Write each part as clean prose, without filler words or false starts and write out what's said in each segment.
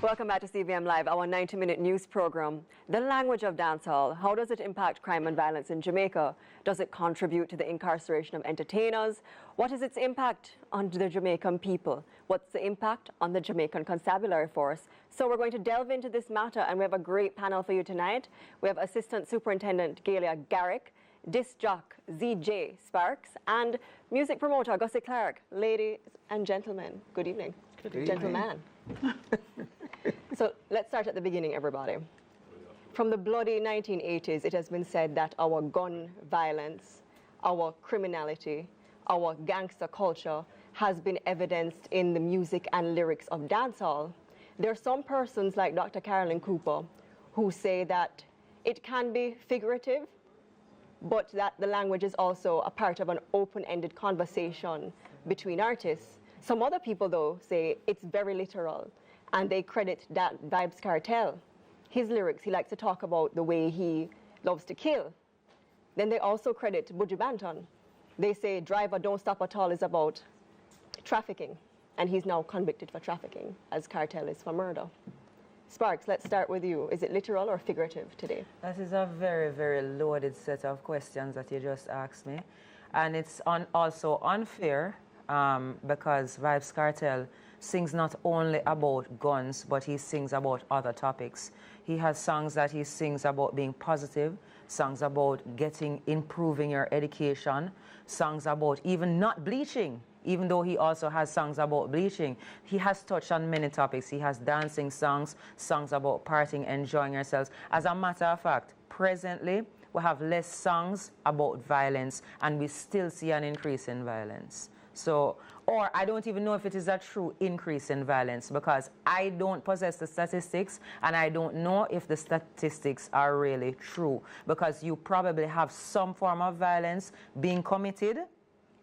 Welcome back to CVM Live, our 90-minute news program. The language of dancehall, how does it impact crime and violence in Jamaica? Does it contribute to the incarceration of entertainers? What is its impact on the Jamaican people? What's the impact on the Jamaican constabulary force? So we're going to delve into this matter, and we have a great panel for you tonight. We have Assistant Superintendent Galia Garrick, disc jock ZJ Sparks, and music promoter Gussie Clark. Ladies and gentlemen, good evening. Good evening. Gentleman. So let's start at the beginning, everybody. From the bloody 1980s, it has been said that our gun violence, our criminality, our gangster culture has been evidenced in the music and lyrics of dancehall. There are some persons like Dr. Carolyn Cooper who say that it can be figurative, but that the language is also a part of an open-ended conversation between artists. Some other people, though, say it's very literal, and they credit that Vybz Kartel. His lyrics, he likes to talk about the way he loves to kill. Then they also credit Buju Banton. They say Driver Don't Stop At All is about trafficking, and he's now convicted for trafficking, as Kartel is for murder. Sparks, let's start with you. Is it literal or figurative today? That is a very, very loaded set of questions that you just asked me. And it's also unfair because Vybz Kartel sings not only about guns, but he sings about other topics. He has songs that he sings about being positive, songs about improving your education, songs about even not bleaching, even though he also has songs about bleaching. He has touched on many topics. He has dancing songs, songs about partying, enjoying yourselves. As a matter of fact, presently, we have less songs about violence, and we still see an increase in violence. So, or I don't even know if it is a true increase in violence because I don't possess the statistics and I don't know if the statistics are really true because you probably have some form of violence being committed,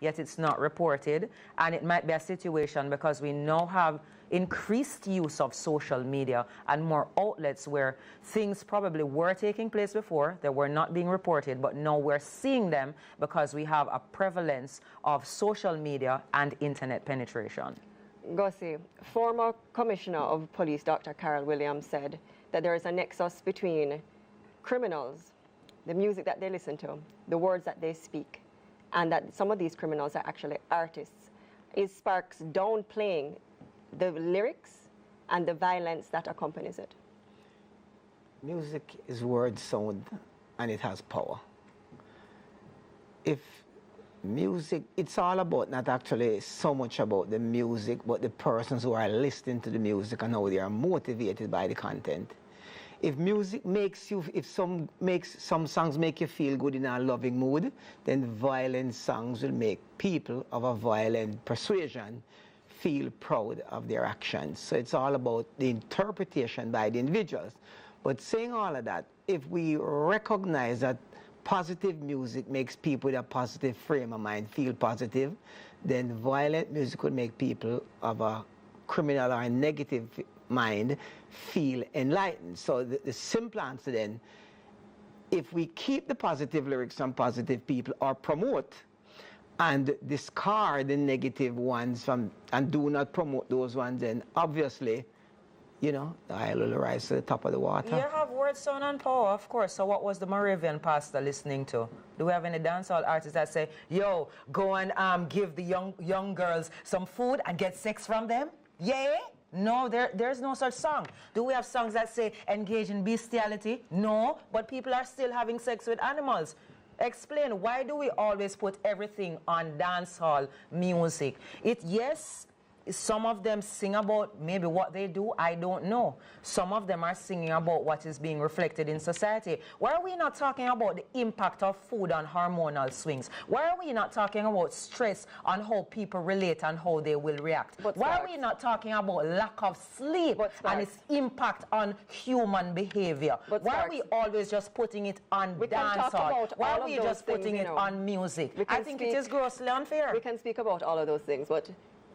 yet it's not reported, and it might be a situation because we now have increased use of social media and more outlets where things probably were taking place before, they were not being reported, but now we're seeing them because we have a prevalence of social media and internet penetration. Gussie, former Commissioner of Police Dr. Carol Williams said that there is a nexus between criminals, the music that they listen to, the words that they speak, and that some of these criminals are actually artists. Is Sparks downplaying the lyrics and the violence that accompanies it? Music is word sound and it has power. If music, it's all about not actually so much about the music, but the persons who are listening to the music and how they are motivated by the content. If music makes you, if some songs make you feel good in a loving mood, then violent songs will make people of a violent persuasion feel proud of their actions. So it's all about the interpretation by the individuals. But saying all of that, if we recognize that positive music makes people with a positive frame of mind feel positive, then violent music would make people of a criminal or a negative mind feel enlightened. So the simple answer then, if we keep the positive lyrics from positive people or promote and discard the negative ones and do not promote those ones, then obviously, you know, the oil will rise to the top of the water. You have word, sound, and power, of course. So what was the Moravian pastor listening to? Do we have any dancehall artists that say, yo, go and give the young girls some food and get sex from them? Yeah? No, there's no such song. Do we have songs that say engage in bestiality? No, but people are still having sex with animals. Explain, why do we always put everything on dancehall music? Yes, some of them sing about maybe what they do, I don't know. Some of them are singing about what is being reflected in society. Why are we not talking about the impact of food on hormonal swings? Why are we not talking about stress on how people relate and how they will react? Why are we not talking about lack of sleep and its impact on human behavior? Why are we always just putting it on dancehall? Why are we just putting it on music? I think it is grossly unfair. We can speak about all of those things, but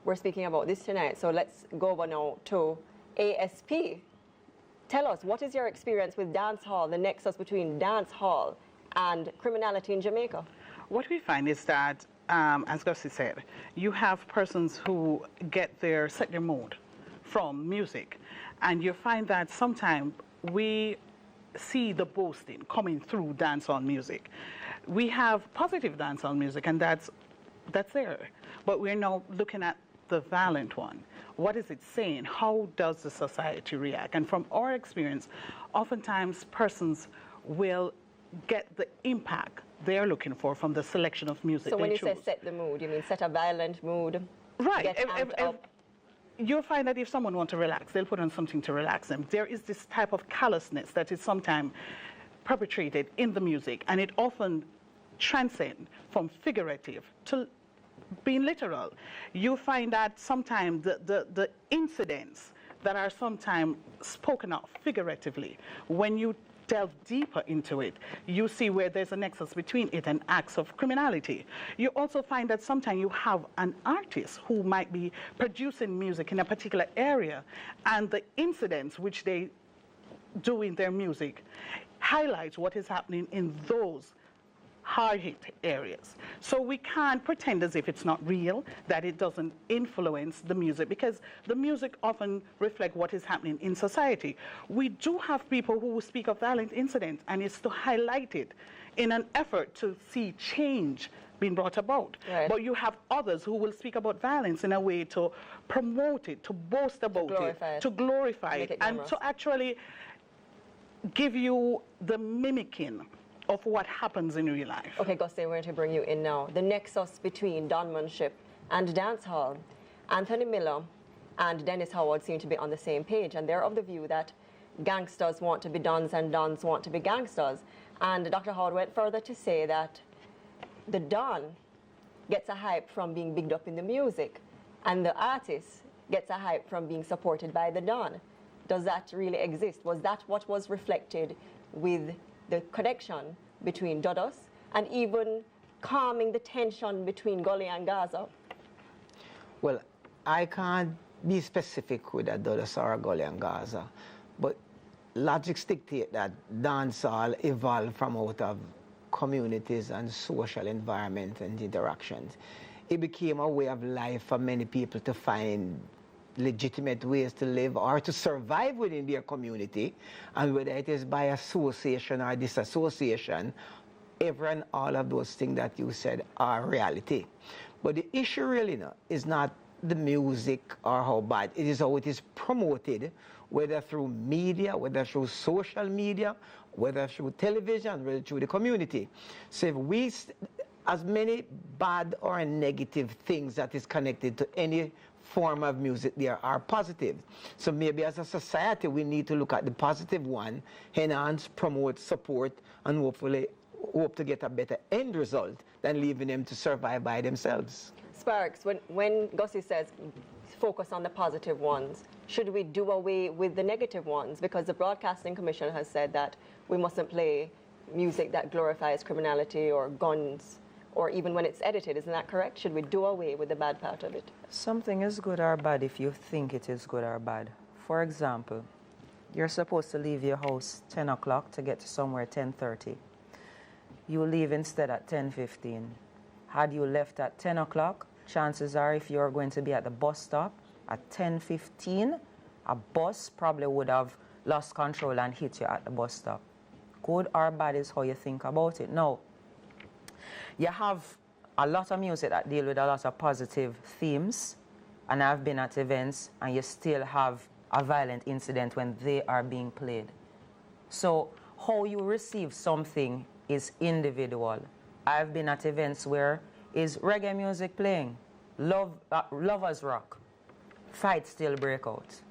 we're speaking about this tonight, so let's go over now to ASP. Tell us, what is your experience with dancehall, the nexus between dancehall and criminality in Jamaica? What we find is that, as Gussie said, you have persons who set their mood from music. And you find that sometimes we see the boasting coming through dancehall music. We have positive dancehall music, and that's there. But we're now looking at the violent one. What is it saying? How does the society react? And from our experience, oftentimes persons will get the impact they're looking for from the selection of music So when you choose. say set the mood, you mean set a violent mood? Right. Get amped up? You'll find that if someone wants to relax, they'll put on something to relax them. There is this type of callousness that is sometimes perpetrated in the music, and it often transcends from figurative to being literal. You find that sometimes the incidents that are sometimes spoken of figuratively, when you delve deeper into it, you see where there's a nexus between it and acts of criminality. You also find that sometimes you have an artist who might be producing music in a particular area, and the incidents which they do in their music highlights what is happening in those hard-hit areas. So we can't pretend as if it's not real, that it doesn't influence the music, because the music often reflects what is happening in society. We do have people who speak of violent incidents, and it's to highlight it in an effort to see change being brought about. Right. But you have others who will speak about violence in a way to promote it, to boast about it, to glorify it, and to actually give you the mimicking of what happens in real life. Okay, Gussie, we're going to bring you in now. The nexus between donemanship and dancehall. Anthony Miller and Dennis Howard seem to be on the same page, and they're of the view that gangsters want to be dons and dons want to be gangsters. And Dr. Howard went further to say that the don gets a hype from being bigged up in the music, and the artist gets a hype from being supported by the don. Does that really exist? Was that what was reflected with the connection between Dodos, and even calming the tension between Gully and Gaza? Well, I can't be specific with a Dodos or a Gully and Gaza, but logic dictate that dancehall evolved from out of communities and social environment and interactions. It became a way of life for many people to find legitimate ways to live or to survive within their community, and whether it is by association or disassociation, every and all of those things that you said are reality. But the issue really is not the music or how bad, it is how it is promoted, whether through media, whether through social media, whether through television, whether through the community. So if we, as many bad or negative things that is connected to any form of music, there are positive. So maybe as a society we need to look at the positive one, enhance, promote, support, and hopefully hope to get a better end result than leaving them to survive by themselves. Sparks, when Gussie says focus on the positive ones, should we do away with the negative ones? Because the Broadcasting Commission has said that we mustn't play music that glorifies criminality or guns, or even when it's edited. Isn't that correct? Should we do away with the bad part of it? Something is good or bad if you think it is good or bad. For example, you're supposed to leave your house 10 o'clock to get to somewhere 10:30. You leave instead at 10:15. Had you left at 10 o'clock, chances are if you're going to be at the bus stop at 10:15, a bus probably would have lost control and hit you at the bus stop. Good or bad is how you think about it. Now, you have a lot of music that deal with a lot of positive themes, and I've been at events and you still have a violent incident when they are being played. So how you receive something is individual. I've been at events where is reggae music playing, lovers rock, fights still break out.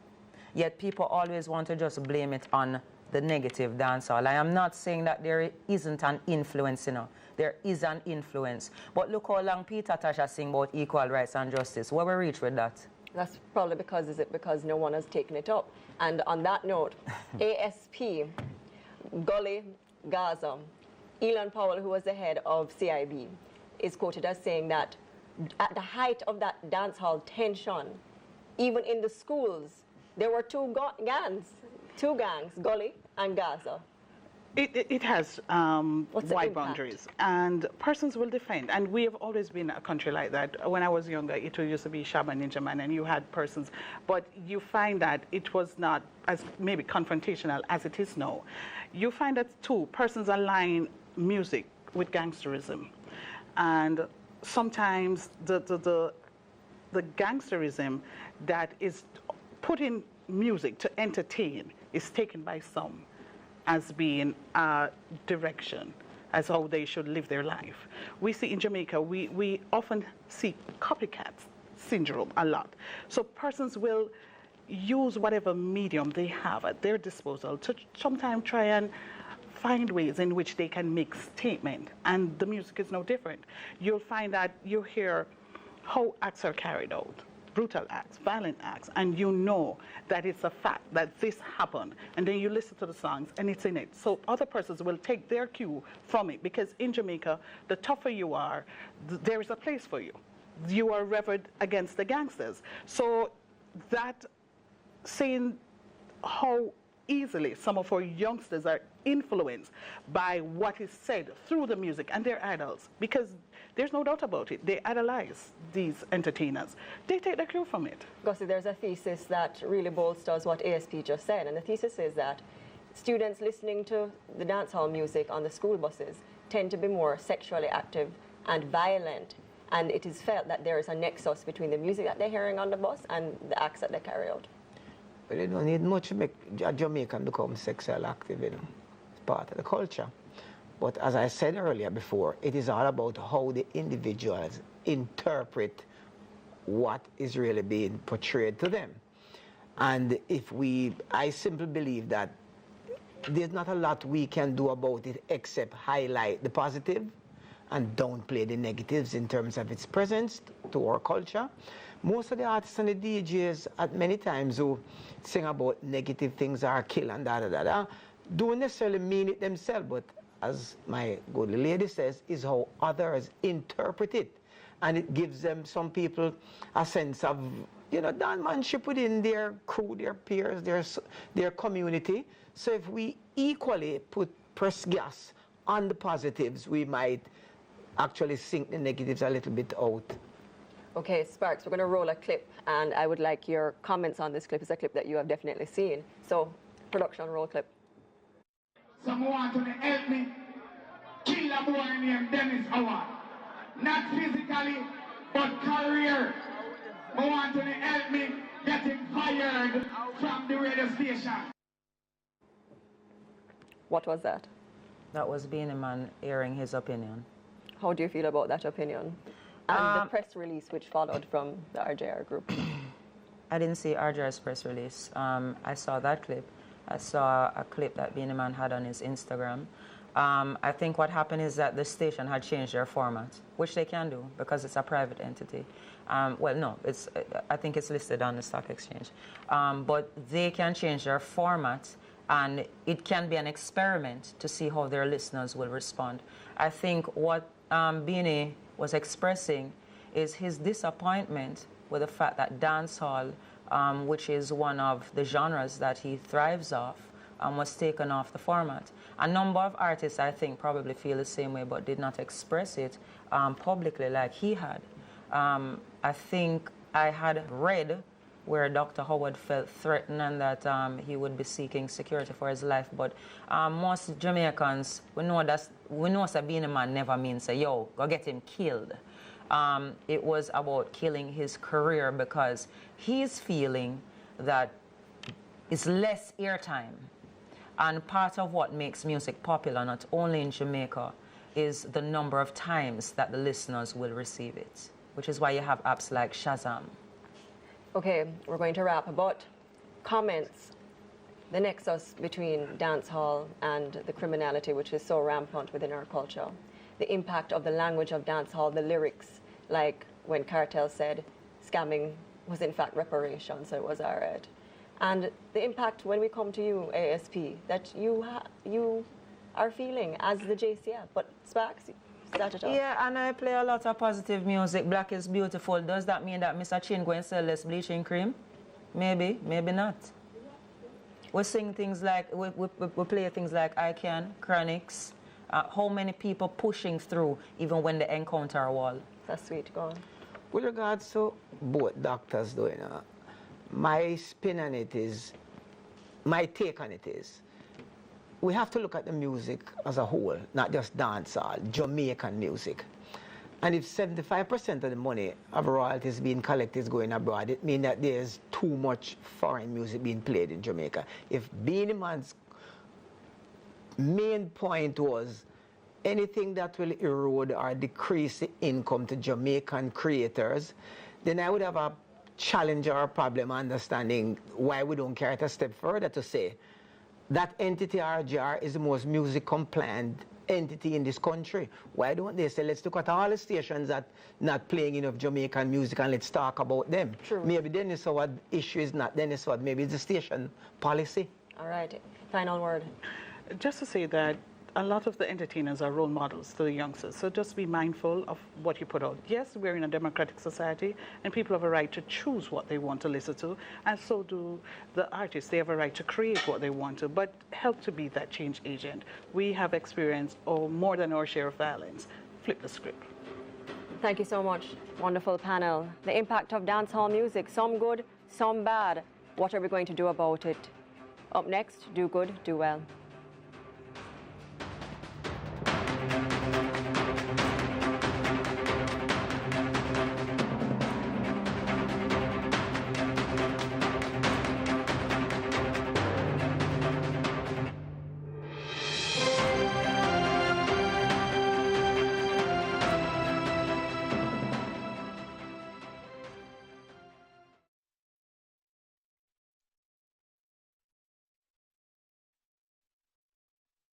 Yet people always want to just blame it on the negative dancehall. I am not saying that there isn't an influence, There is an influence. But look how long Peter Tasha sing about equal rights and justice. Where we reach with that? That's probably because no one has taken it up. And on that note, ASP, Gully, Gaza, Elon Powell, who was the head of CIB, is quoted as saying that at the height of that dancehall tension, even in the schools, there were two gangs, Gully and Gaza. It has wide boundaries, and persons will defend. And we have always been a country like that. When I was younger, it used to be Shabba Ninja Man, and you had persons. But you find that it was not as maybe confrontational as it is now. You find that, too, persons align music with gangsterism. And sometimes the gangsterism that is put in music to entertain is taken by some as being a direction as how they should live their life. We see in Jamaica, we often see copycat syndrome a lot. So persons will use whatever medium they have at their disposal to sometimes try and find ways in which they can make statement, and the music is no different. You'll find that you hear how acts are carried out, brutal acts, violent acts, and you know that it's a fact that this happened, and then you listen to the songs and it's in it. So other persons will take their cue from it, because in Jamaica, the tougher you are, there is a place for you. You are revered against the gangsters. So that saying how easily some of our youngsters are influenced by what is said through the music and their idols, because there's no doubt about it. They idolize these entertainers. They take the clue from it. Gussie, there's a thesis that really bolsters what ASP just said, and the thesis is that students listening to the dancehall music on the school buses tend to be more sexually active and violent, and it is felt that there is a nexus between the music that they're hearing on the bus and the acts that they carry out. But you don't need much to make a Jamaican become sexual active, you know. It's part of the culture. But as I said earlier before, it is all about how the individuals interpret what is really being portrayed to them. And I simply believe that there's not a lot we can do about it except highlight the positive and downplay the negatives in terms of its presence to our culture. Most of the artists and the DJs at many times who sing about negative things or kill and don't necessarily mean it themselves, but as my good lady says, is how others interpret it. And it gives them, some people, a sense of, you know, downmanship within their crew, their peers, their community. So if we equally press gas on the positives, we might actually sink the negatives a little bit out. Okay, Sparks, we're going to roll a clip, and I would like your comments on this clip. It's a clip that you have definitely seen. So, production, roll clip. Someone want to help me kill a boy named Dennis Howard. Not physically, but career. I want to help me get him fired from the radio station. What was that? That was being a man airing his opinion. How do you feel about that opinion? And the press release which followed from the RJR group. I didn't see RJR's press release. I saw that clip. I saw a clip that Beenie Man had on his Instagram. I think what happened is that the station had changed their format, which they can do because it's a private entity. Well, no, I think it's listed on the stock exchange. But they can change their format, and it can be an experiment to see how their listeners will respond. I think what Beenie was expressing is his disappointment with the fact that dancehall, which is one of the genres that he thrives off, was taken off the format. A number of artists, I think, probably feel the same way, but did not express it publicly like he had. I think I had read where Dr. Howard felt threatened and that he would be seeking security for his life. But most Jamaicans, we know that being a man never means say, yo, go get him killed. It was about killing his career because he's feeling that it's less airtime. And part of what makes music popular, not only in Jamaica, is the number of times that the listeners will receive it, which is why you have apps like Shazam. Okay, we're going to wrap. About comments, the nexus between dancehall and the criminality, which is so rampant within our culture. The impact of the language of dancehall, the lyrics, like when Cartel said scamming was in fact reparation, so it was all right. And the impact when we come to you, ASP, that you are feeling as the JCF. But Sparks, start it off. Yeah, and I play a lot of positive music. Black is beautiful. Does that mean that Mr. Chin going to sell less bleaching cream? Maybe, maybe not. We sing things like, we play things like I Can, Chronics. How many people pushing through even when they encounter a wall? That's sweet. Go on. With regards to both doctors doing, my spin on it is, my take on it is, we have to look at the music as a whole, not just dancehall, Jamaican music. And if 75% of the money of royalties being collected is going abroad, it means that there's too much foreign music being played in Jamaica. If Beenie Man's main point was anything that will erode or decrease the income to Jamaican creators, then I would have a challenge or a problem understanding why we don't carry it a step further to say that entity RGR is the most music compliant entity in this country. Why don't they say, let's look at all the stations that not playing enough Jamaican music and let's talk about them? True. Maybe then it's what issue is not then it's what, maybe it's the station policy. All right. Final word. Just to say that a lot of the entertainers are role models to the youngsters, so just be mindful of what you put out. Yes, we're in a democratic society, and people have a right to choose what they want to listen to, and so do the artists. They have a right to create what they want to, but help to be that change agent. We have experienced more than our share of violence. Flip the script. Thank you so much. Wonderful panel. The impact of dancehall music, some good, some bad. What are we going to do about it? Up next, do good, do well.